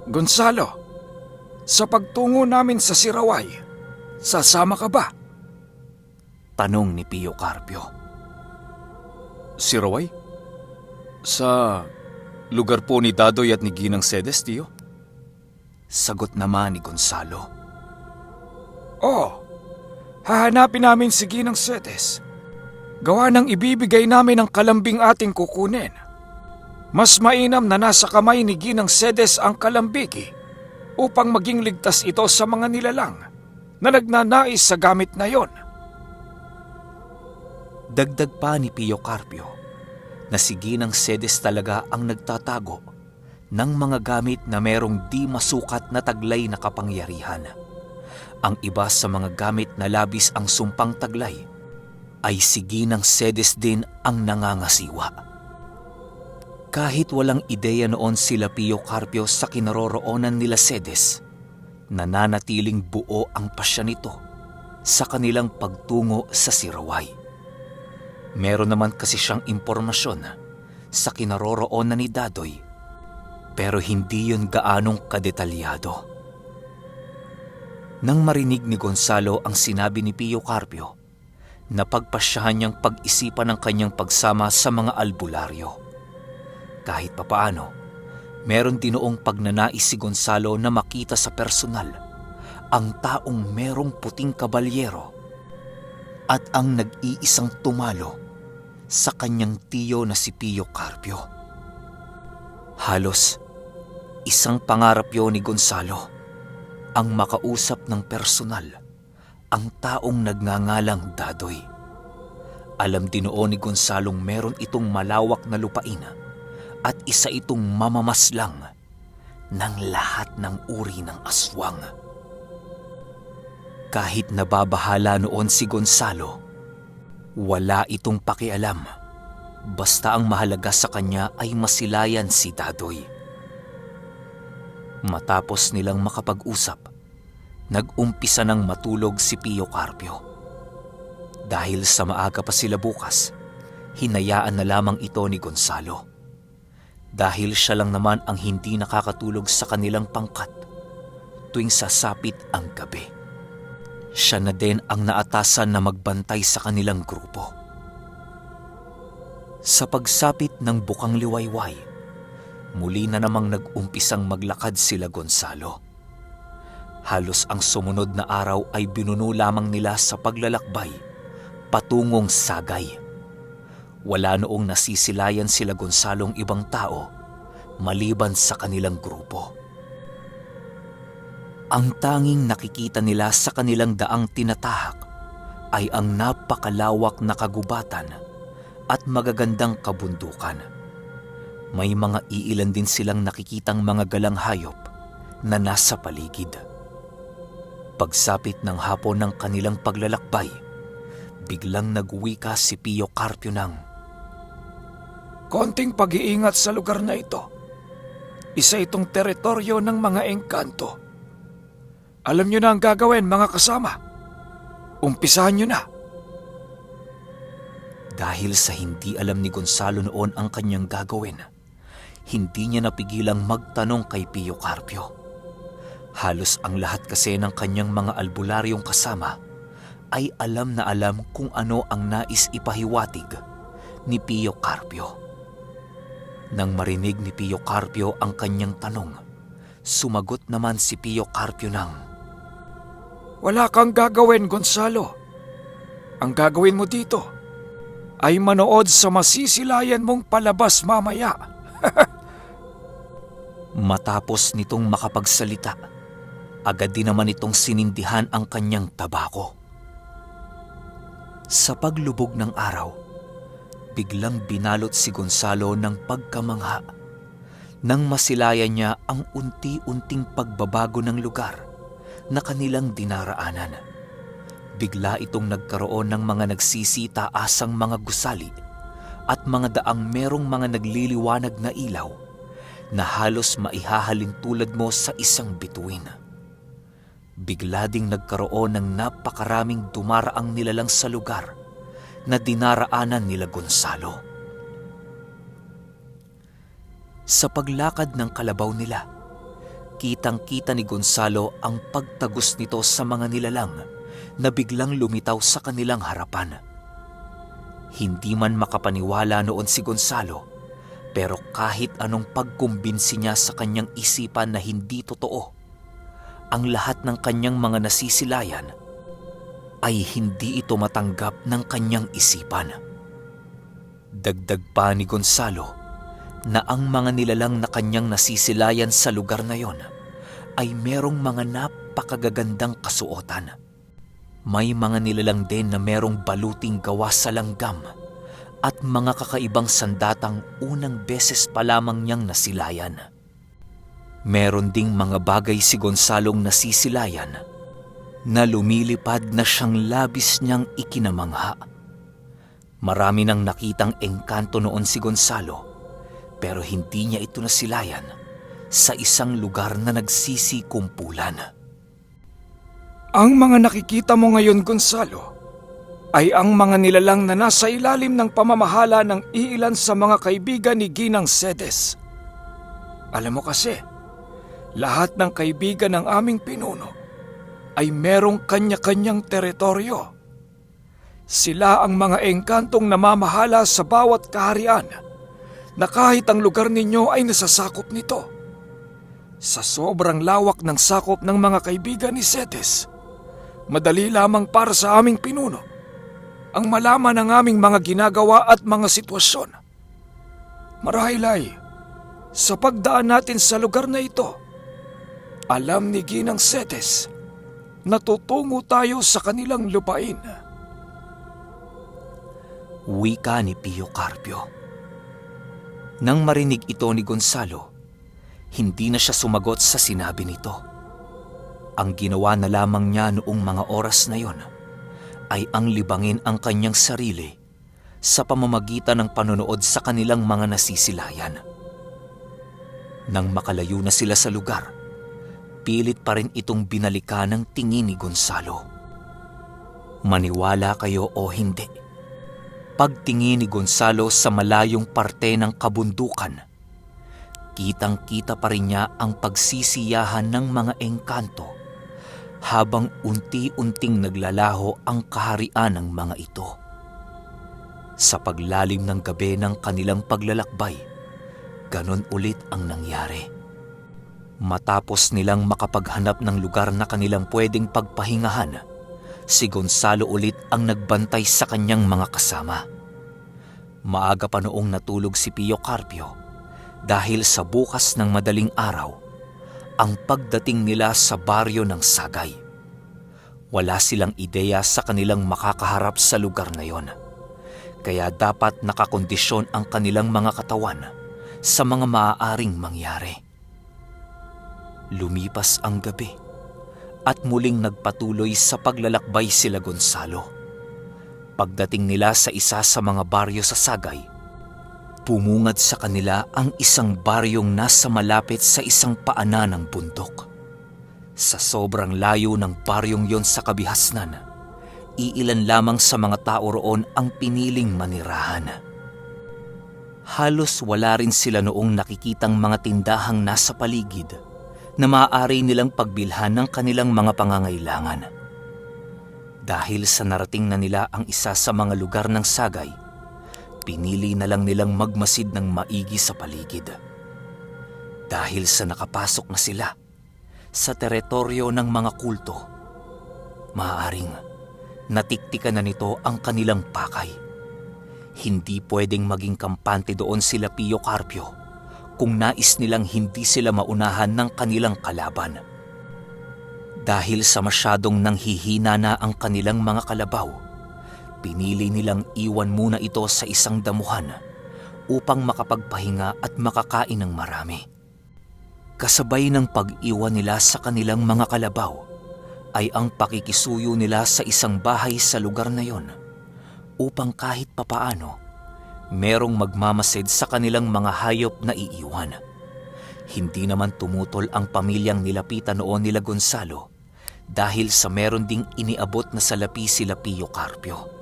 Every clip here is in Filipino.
Gonzalo, sa pagtungo namin sa Siraway, sasama ka ba? Tanong ni Pio Carpio. Siraway? Sa lugar po ni Dadoy at ni Ginang Sedes, tiyo? Sagot naman ni Gonzalo. Oo, hahanapin namin si Ginang Sedes. Gawa ng ibibigay namin ang kalambing ating kukunin. Mas mainam na nasa kamay ni Ginang Sedes ang kalambigi upang maging ligtas ito sa mga nilalang na nagnanais sa gamit na yon. Dagdag pa ni Pio Carpio na si Ginang Sedes talaga ang nagtatago ng mga gamit na merong di masukat na taglay na kapangyarihan. Ang iba sa mga gamit na labis ang sumpang taglay ay si Ginang Sedes din ang nangangasiwa. Kahit walang ideya noon sila Pio Carpio sa kinaroroonan nila Sedes, nananatiling buo ang pasya nito sa kanilang pagtungo sa Siraway. Meron naman kasi siyang impormasyon sa kinaroroonan ni Dadoy, pero hindi yun gaanong kadetalyado. Nang marinig ni Gonzalo ang sinabi ni Pio Carpio, napagpasyahan niyang pag-isipan ang kanyang pagsama sa mga albularyo. Kahit papaano, meron din noong pagnanais si Gonzalo na makita sa personal ang taong merong puting kabalyero at ang nag-iisang tumalo sa kanyang tiyo na si Pio Carpio. Halos isang pangarap yun ni Gonzalo, ang makausap ng personal ang taong nagngangalang Dadoy. Alam din noon ni Gonzalong meron itong malawak na lupain at isa itong mamamaslang ng lahat ng uri ng aswang. Kahit nababahala noon si Gonzalo, wala itong pakialam. Basta ang mahalaga sa kanya ay masilayan si Dadoy. Matapos nilang makapag-usap, nag-umpisa ng matulog si Pio Carpio. Dahil sa maaga pa sila bukas, hinayaan na lamang ito ni Gonzalo. Dahil siya lang naman ang hindi nakakatulog sa kanilang pangkat tuwing sasapit ang gabi. Siya na din ang naatasan na magbantay sa kanilang grupo. Sa pagsapit ng bukang liwayway, muli na namang nag-umpisang maglakad sila Gonzalo. Halos ang sumunod na araw ay binuno lamang nila sa paglalakbay patungong Sagay. Wala noong nasisilayan sila Gonzalong ibang tao maliban sa kanilang grupo. Ang tanging nakikita nila sa kanilang daang tinatahak ay ang napakalawak na kagubatan at magagandang kabundukan. May mga iilan din silang nakikitang mga galang hayop na nasa paligid. Pagsapit ng hapon ng kanilang paglalakbay, biglang nagwika si Pio Carpio ng, Konting pag-iingat sa lugar na ito. Isa itong teritoryo ng mga engkanto. Alam nyo na ang gagawin, mga kasama. Umpisahan nyo na. Dahil sa hindi alam ni Gonzalo noon ang kanyang gagawin, hindi niya napigilang magtanong kay Pio Carpio. Halos ang lahat kasi ng kanyang mga albularyong kasama ay alam na alam kung ano ang nais ipahiwatig ni Pio Carpio. Nang marinig ni Pio Carpio ang kanyang tanong, sumagot naman si Pio Carpio ng, Wala kang gagawin, Gonzalo. Ang gagawin mo dito ay manood sa masisilayan mong palabas mamaya. Matapos nitong makapagsalita, agad din naman itong sinindihan ang kanyang tabako. Sa paglubog ng araw, biglang binalot si Gonzalo ng pagkamangha nang masilayan niya ang unti-unting pagbabago ng lugar na kanilang dinaraanan. Bigla itong nagkaroon ng mga nagsisitaasang mga gusali at mga daang merong mga nagliliwanag na ilaw na halos maihahalin tulad mo sa isang bituin. Bigla ding nagkaroon ng napakaraming dumaraang nilalang sa lugar na dinaraanan nila Gonzalo. Sa paglakad ng kalabaw nila, Kitang-kita ni Gonzalo ang pagtagos nito sa mga nilalang na biglang lumitaw sa kanilang harapan. Hindi man makapaniwala noon si Gonzalo, pero kahit anong pagkumbinsi niya sa kanyang isipan na hindi totoo, ang lahat ng kanyang mga nasisilayan ay hindi ito matanggap ng kanyang isipan. Dagdag pa ni Gonzalo na ang mga nilalang na kanyang nasisilayan sa lugar na yon ay merong mga napakagagandang kasuotan. May mga nilalang din na merong baluting gawa sa langgam at mga kakaibang sandatang unang beses pa lamang niyang nasilayan. Meron ding mga bagay si Gonzalong nasisilayan na lumilipad na siyang labis niyang ikinamangha. Marami nang nakitang engkanto noon si Gonzalo, pero hindi niya ito nasilayan sa isang lugar na nagsisikumpulan. Ang mga nakikita mo ngayon, Gonzalo, ay ang mga nilalang na nasa ilalim ng pamamahala ng iilan sa mga kaibigan ni Ginang Cedes. Alam mo kasi, lahat ng kaibigan ng aming pinuno ay merong kanya-kanyang teritoryo. Sila ang mga engkantong namamahala sa bawat kaharian na kahit ang lugar ninyo ay nasasakop nito. Sa sobrang lawak ng sakop ng mga kaibigan ni Cedes, madali lamang para sa aming pinuno ang malaman ng aming mga ginagawa at mga sitwasyon. Marahil ay, sa pagdaan natin sa lugar na ito, alam ni Ginang Cedes na tutungo tayo sa kanilang lupain. Wika ni Pio Carpio. Nang marinig ito ni Gonzalo, hindi na siya sumagot sa sinabi nito. Ang ginawa na lamang niya noong mga oras na yon ay ang libangin ang kanyang sarili sa pamamagitan ng panonood sa kanilang mga nasisilayan. Nang makalayo na sila sa lugar, pilit pa rin itong binalikan ng tingin ni Gonzalo. Maniwala kayo o hindi, pagtingin ni Gonzalo sa malayong parte ng kabundukan, kitang-kita pa rin niya ang pagsisiyahan ng mga engkanto habang unti-unting naglalaho ang kaharian ng mga ito. Sa paglalim ng gabi ng kanilang paglalakbay, ganon ulit ang nangyari. Matapos nilang makapaghanap ng lugar na kanilang pwedeng pagpahingahan, si Gonzalo ulit ang nagbantay sa kanyang mga kasama. Maaga pa noong natulog si Pio Carpio dahil sa bukas ng madaling araw ang pagdating nila sa baryo ng Sagay. Wala silang ideya sa kanilang makakaharap sa lugar na yon, kaya dapat nakakondisyon ang kanilang mga katawan sa mga maaaring mangyari. Lumipas ang gabi at muling nagpatuloy sa paglalakbay sila Gonzalo. Pagdating nila sa isa sa mga baryo sa Sagay, pumungad sa kanila ang isang baryong nasa malapit sa isang paanan ng bundok. Sa sobrang layo ng baryong yon sa kabihasnan, iilan lamang sa mga tao roon ang piniling manirahan. Halos wala rin sila noong nakikitang mga tindahang nasa paligid na maaari nilang pagbilhan ng kanilang mga pangangailangan. Dahil sa narating na nila ang isa sa mga lugar ng Sagay, pinili na lang nilang magmasid ng maigi sa paligid. Dahil sa nakapasok na sila sa teritoryo ng mga kulto, maaaring natiktikan na nito ang kanilang pakay. Hindi pwedeng maging kampante doon sila Pio Carpio kung nais nilang hindi sila maunahan ng kanilang kalaban. Dahil sa masyadong nanghihina na ang kanilang mga kalabaw, pinili nilang iwan muna ito sa isang damuhan upang makapagpahinga at makakain ng marami. Kasabay ng pag-iwan nila sa kanilang mga kalabaw ay ang pakikisuyo nila sa isang bahay sa lugar na yon upang kahit papaano merong magmamasid sa kanilang mga hayop na iiwan. Hindi naman tumutol ang pamilyang nilapitan noon nila Gonzalo dahil sa meron ding iniabot na salapi sila Pio Carpio.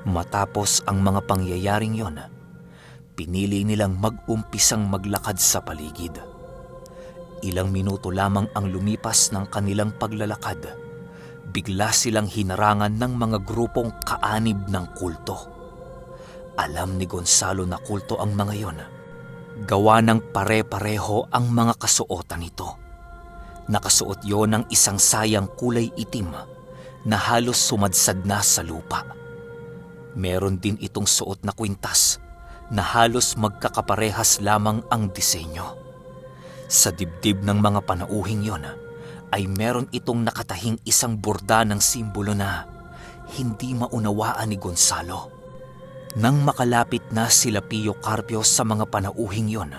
Matapos ang mga pangyayaring yon, pinili nilang mag-umpisang maglakad sa paligid. Ilang minuto lamang ang lumipas ng kanilang paglalakad. Bigla silang hinarangan ng mga grupong kaanib ng kulto. Alam ni Gonzalo na kulto ang mga yon. Gawa ng pare-pareho ang mga kasuotan nito. Nakasuot yon ng isang sayang kulay itim na halos sumadsad na sa lupa. Meron din itong suot na kwintas na halos magkakaparehas lamang ang disenyo. Sa dibdib ng mga panauhing yon ay meron itong nakatahing isang borda ng simbolo na hindi maunawaan ni Gonzalo. Nang makalapit na sila Pio Carpio sa mga panauhing yon,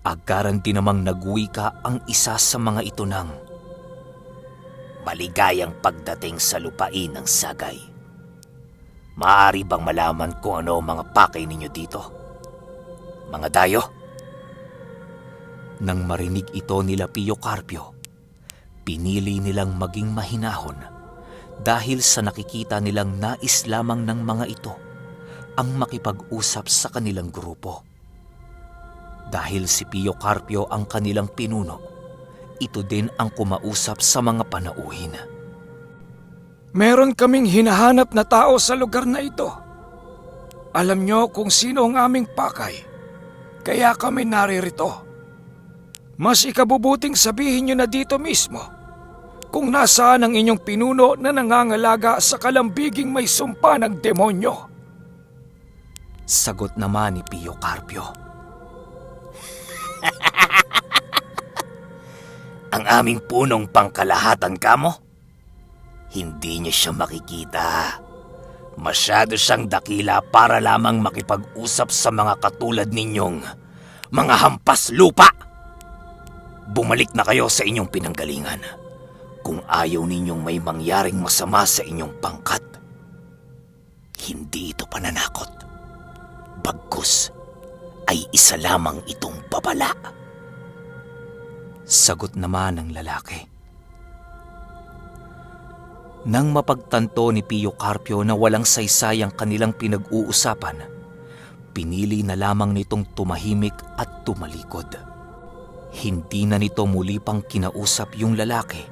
agaran din namang nagwika ang isa sa mga ito ng maligayang pagdating sa lupain ng Sagay. Maaari bang malaman kung ano ang mga pakay ninyo dito? Mga dayo? Nang marinig ito nila Pio Carpio, pinili nilang maging mahinahon dahil sa nakikita nilang nais lamang ng mga ito ang makipag-usap sa kanilang grupo. Dahil si Pio Carpio ang kanilang pinuno, ito din ang kumausap sa mga panauhin. Meron kaming hinahanap na tao sa lugar na ito. Alam nyo kung sino ang aming pakay, kaya kami naririto. Mas ikabubuting sabihin nyo na dito mismo kung nasaan ang inyong pinuno na nangangalaga sa kalambiging may sumpa ng demonyo. Sagot naman ni Pio Carpio. Ang aming punong pangkalahatan kamo? Hindi niya siya makikita. Masyado siyang dakila para lamang makipag-usap sa mga katulad ninyong mga hampas lupa. Bumalik na kayo sa inyong pinanggalingan kung ayaw ninyong may mangyaring masama sa inyong pangkat. Hindi ito pananakot. Bagkus ay isa lamang itong babala. Sagot naman ng lalaki. Nang mapagtanto ni Pio Carpio na walang saysay ang kanilang pinag-uusapan, pinili na lamang nitong tumahimik at tumalikod. Hindi na nito muli pang kinausap yung lalaki,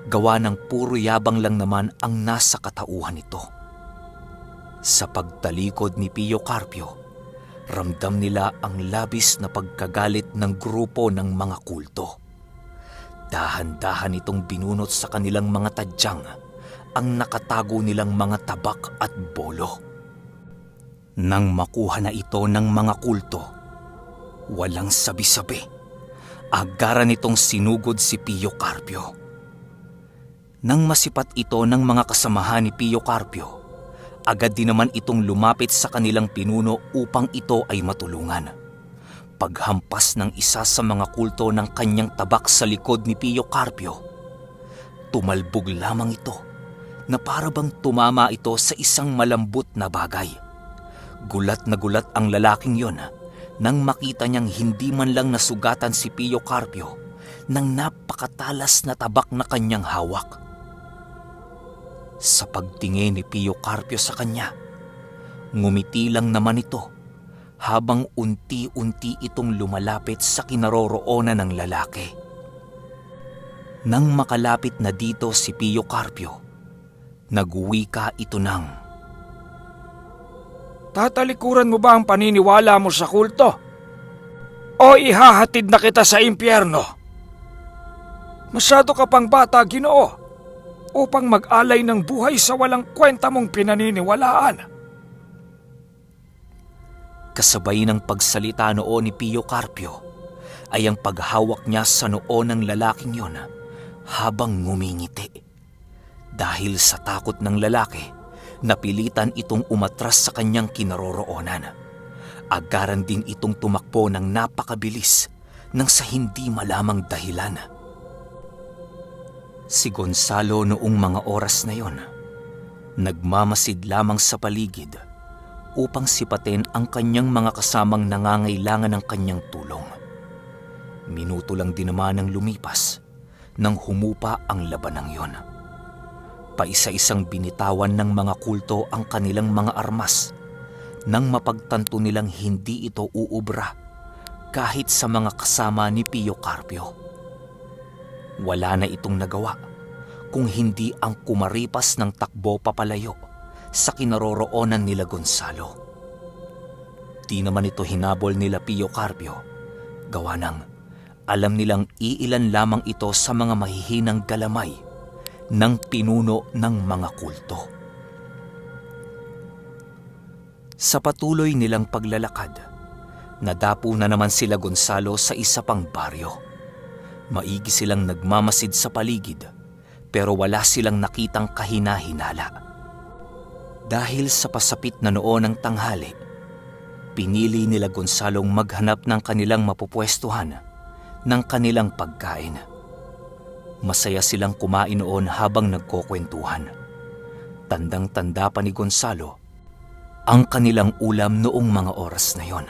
gawa ng puro yabang lang naman ang nasa katauhan nito. Sa pagtalikod ni Pio Carpio, ramdam nila ang labis na pagkagalit ng grupo ng mga kulto. Dahan-dahan itong binunot sa kanilang mga tadyang ang nakatago nilang mga tabak at bolo. Nang makuha na ito ng mga kulto, walang sabi-sabi, agaran nitong sinugod si Pio Carpio. Nang masipat ito ng mga kasamahan ni Pio Carpio, agad din naman itong lumapit sa kanilang pinuno upang ito ay matulungan. Paghampas ng isa sa mga kulto ng kanyang tabak sa likod ni Pio Carpio, tumalbog lamang ito na parabang tumama ito sa isang malambot na bagay. Gulat na gulat ang lalaking yon nang makita niyang hindi man lang nasugatan si Pio Carpio ng napakatalas na tabak na kanyang hawak. Sa pagtingin ni Pio Carpio sa kanya, ngumiti lang naman ito habang unti-unti itong lumalapit sa kinaroroonan ng lalaki. Nang makalapit na dito si Pio Carpio, nagwika ito ng, Tatalikuran mo ba ang paniniwala mo sa kulto? O ihahatid na kita sa impyerno? Masyado ka pang bata, Ginoo, upang mag-alay ng buhay sa walang kwenta mong pinaniniwalaan. Kasabay ng pagsalita noon ni Pio Carpio ay ang paghawak niya sa noo ng lalaking yon habang ngumingiti. Dahil sa takot ng lalaki, napilitan itong umatras sa kanyang kinaroroonan. Agaran din itong tumakbo ng napakabilis nang sa hindi malamang dahilan. Si Gonzalo noong mga oras na yon, nagmamasid lamang sa paligid upang sipatin ang kanyang mga kasamang nangangailangan ng kanyang tulong. Minuto lang din naman ang lumipas nang humupa ang labanang yon. Paisa-isang binitawan ng mga kulto ang kanilang mga armas nang mapagtanto nilang hindi ito uubra kahit sa mga kasama ni Pio Carpio. Wala na itong nagawa kung hindi ang kumaripas ng takbo papalayo sa kinaroroonan nila Gonzalo. Di naman ito hinabol nila Pio Carpio, gawa ng alam nilang iilan lamang ito sa mga mahihinang galamay ng pinuno ng mga kulto. Sa patuloy nilang paglalakad, nadapo na naman sila Gonzalo sa isa pang baryo. Maigi silang nagmamasid sa paligid pero wala silang nakitang kahina-hinala. Dahil sa pasapit na noon ng tanghali, pinili nila Gonzalong maghanap ng kanilang mapupwestuhan ng kanilang pagkain. Masaya silang kumain noon habang nagkukwentuhan. Tandang-tanda pa ni Gonzalo ang kanilang ulam noong mga oras na yon.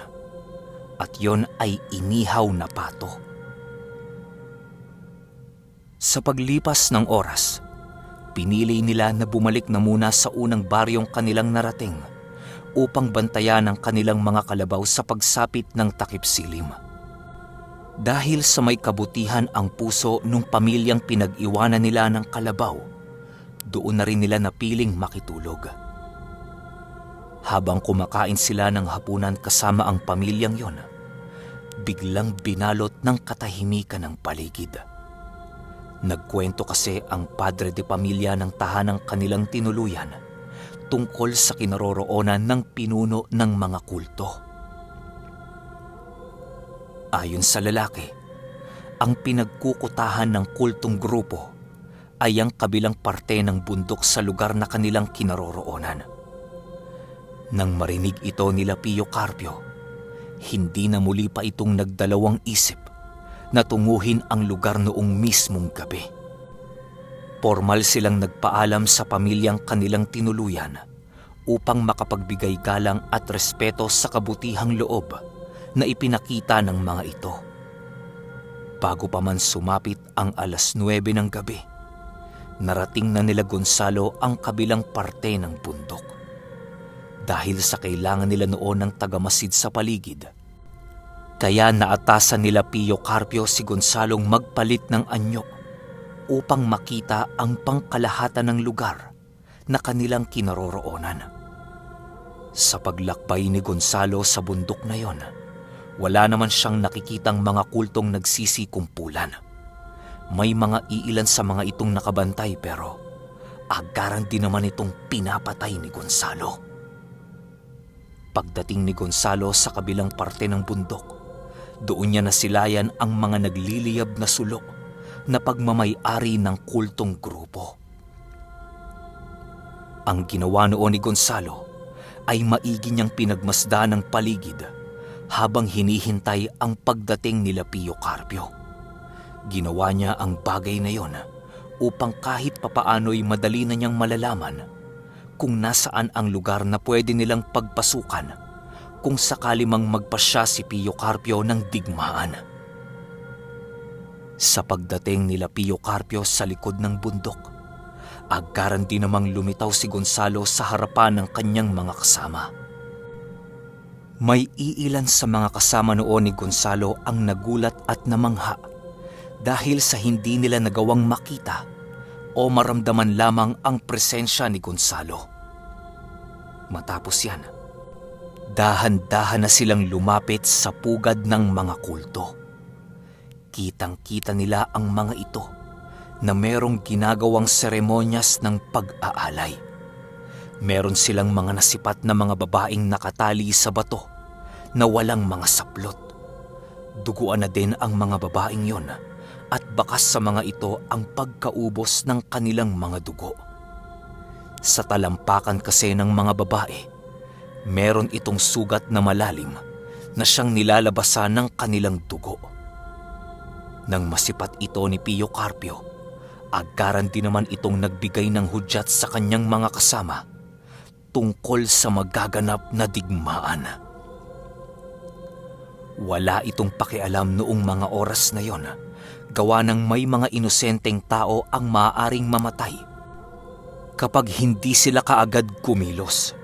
At yon ay inihaw na pato. Sa paglipas ng oras, pinili nila na bumalik na muna sa unang baryong kanilang narating upang bantayan ang kanilang mga kalabaw sa pagsapit ng takip silim. Dahil sa may kabutihan ang puso nung pamilyang pinag-iwanan nila ng kalabaw, doon na rin nila napiling makitulog. Habang kumakain sila ng hapunan kasama ang pamilyang yon, biglang binalot ng katahimikan ng paligid. Nagkwento kasi ang padre de pamilya ng tahanang kanilang tinuluyan tungkol sa kinaroroonan ng pinuno ng mga kulto. Ayon sa lalaki, ang pinagkukutahan ng kultong grupo ay ang kabilang parte ng bundok sa lugar na kanilang kinaroroonan. Nang marinig ito nila Pio Carpio, hindi na muli pa itong nagdalawang isip na tunguhin ang lugar noong mismong gabi. Formal silang nagpaalam sa pamilyang kanilang tinuluyan upang makapagbigay galang at respeto sa kabutihang loob na ipinakita ng mga ito. Bago pa man sumapit ang 9:00 ng gabi, narating na nila Gonzalo ang kabilang parte ng bundok. Dahil sa kailangan nila noon ng tagamasid sa paligid, kaya naatasan nila Pio Carpio si Gonzalong magpalit ng anyo upang makita ang pangkalahatan ng lugar na kanilang kinaroroonan. Sa paglakbay ni Gonzalo sa bundok na yon, wala naman siyang nakikitang mga kultong nagsisikumpulan. May mga iilan sa mga itong nakabantay pero agaran din naman itong pinapatay ni Gonzalo. Pagdating ni Gonzalo sa kabilang parte ng bundok, doon niya nasilayan ang mga nagliliyab na sulok na pagmamay-ari ng kultong grupo. Ang ginawa noon ni Gonzalo ay maigi niyang pinagmasdan ng paligid habang hinihintay ang pagdating nila Pio Carpio. Ginawa niya ang bagay na yon upang kahit papaano'y madali na niyang malalaman kung nasaan ang lugar na pwede nilang pagpasukan kung sakali mang magpasya si Pio Carpio ng digmaan. Sa pagdating nila Pio Carpio sa likod ng bundok, agaran din namang lumitaw si Gonzalo sa harapan ng kanyang mga kasama. May iilan sa mga kasama noon ni Gonzalo ang nagulat at namangha dahil sa hindi nila nagawang makita o maramdaman lamang ang presensya ni Gonzalo. Matapos yan, dahan-dahan na silang lumapit sa pugad ng mga kulto. Kitang-kita nila ang mga ito na merong ginagawang seremonyas ng pag-aalay. Meron silang mga nasipat na mga babaeng nakatali sa bato na walang mga saplot. Duguan na din ang mga babaeng yon at bakas sa mga ito ang pagkaubos ng kanilang mga dugo. Sa talampakan kasi ng mga babae, meron itong sugat na malalim na siyang nilalabasan ng kanilang dugo. Nang masipat ito ni Pio Carpio, agaran din naman itong nagbigay ng hudyat sa kanyang mga kasama tungkol sa magaganap na digmaan. Wala itong pakialam noong mga oras na yon, gawa ng may mga inosenteng tao ang maaaring mamatay kapag hindi sila kaagad kumilos.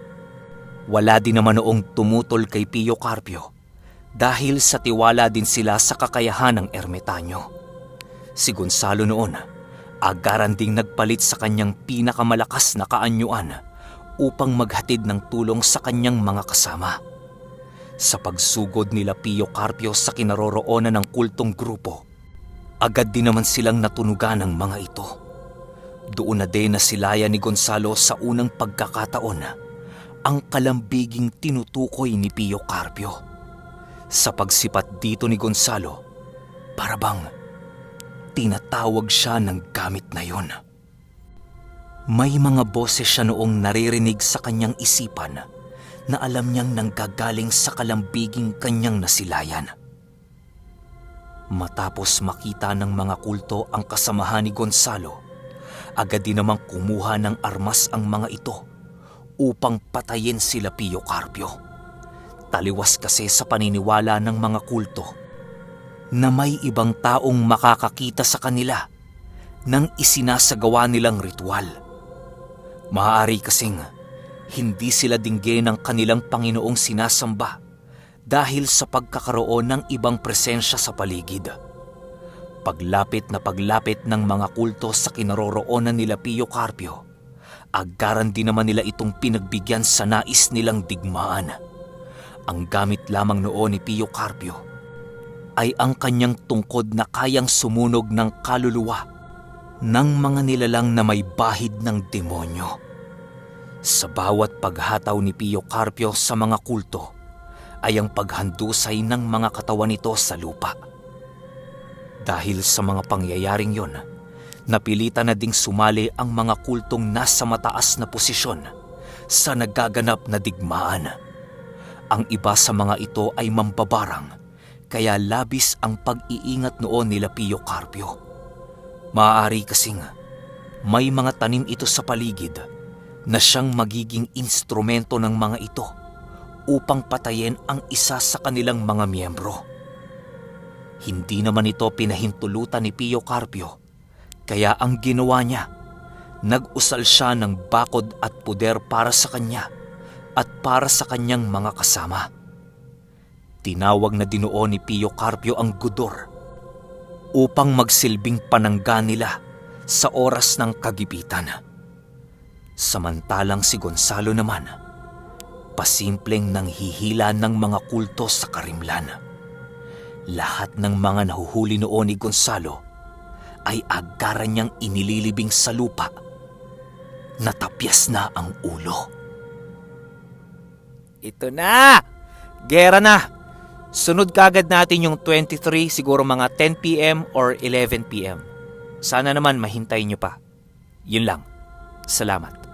Wala din naman noong tumutol kay Pio Carpio dahil sa tiwala din sila sa kakayahan ng ermitanyo. Si Gonzalo noon, agaran ding nagpalit sa kanyang pinakamalakas na kaanyuan upang maghatid ng tulong sa kanyang mga kasama. Sa pagsugod nila Pio Carpio sa kinaroroonan ng kultong grupo, agad din naman silang natunugan ng mga ito. Doon na din nasilaya ni Gonzalo sa unang pagkakataon ang kalambiging tinutukoy ni Pio Carpio. Sa pagsipat dito ni Gonzalo, parabang tinatawag siya ng gamit na yon. May mga boses siya noong naririnig sa kanyang isipan na alam niyang nanggagaling sa kalambiging kanyang nasilayan. Matapos makita ng mga kulto ang kasamahan ni Gonzalo, agad din namang kumuha ng armas ang mga ito upang patayin sila Pio Carpio. Taliwas kasi sa paniniwala ng mga kulto na may ibang taong makakakita sa kanila nang isinasagawa nilang ritual. Maaari kasing hindi sila dinggin ng kanilang Panginoong sinasamba dahil sa pagkakaroon ng ibang presensya sa paligid. Paglapit ng mga kulto sa kinaroroonan nila Pio Carpio, agaran din naman nila itong pinagbigyan sa nais nilang digmaan. Ang gamit lamang noon ni Pio Carpio ay ang kanyang tungkod na kayang sumunog ng kaluluwa ng mga nilalang na may bahid ng demonyo. Sa bawat paghataw ni Pio Carpio sa mga kulto ay ang paghandusay ng mga katawan nito sa lupa. Dahil sa mga pangyayaring yon, napilitan na ding sumali ang mga kultong nasa mataas na posisyon sa nagaganap na digmaan. Ang iba sa mga ito ay mambabarang, kaya labis ang pag-iingat noon nila Pio Carpio. Maaari kasing may mga tanim ito sa paligid na siyang magiging instrumento ng mga ito upang patayin ang isa sa kanilang mga miyembro. Hindi naman ito pinahintulutan ni Pio Carpio, kaya ang ginawa niya, nag-usal siya ng bakod at puder para sa kanya at para sa kanyang mga kasama. Tinawag na dinoon ni Pio Carpio ang Gudor upang magsilbing panangga nila sa oras ng kagipitan. Samantalang si Gonzalo naman, pasimpleng nanghihila ng mga kulto sa karimlan. Lahat ng mga nahuhuli noon ni Gonzalo ay agaran niyang inililibing sa lupa. Natapyas na ang ulo. Ito na! Gera na! Sunod kagad natin yung 23, siguro mga 10 p.m. or 11 p.m. Sana naman mahintay nyo pa. Yun lang. Salamat.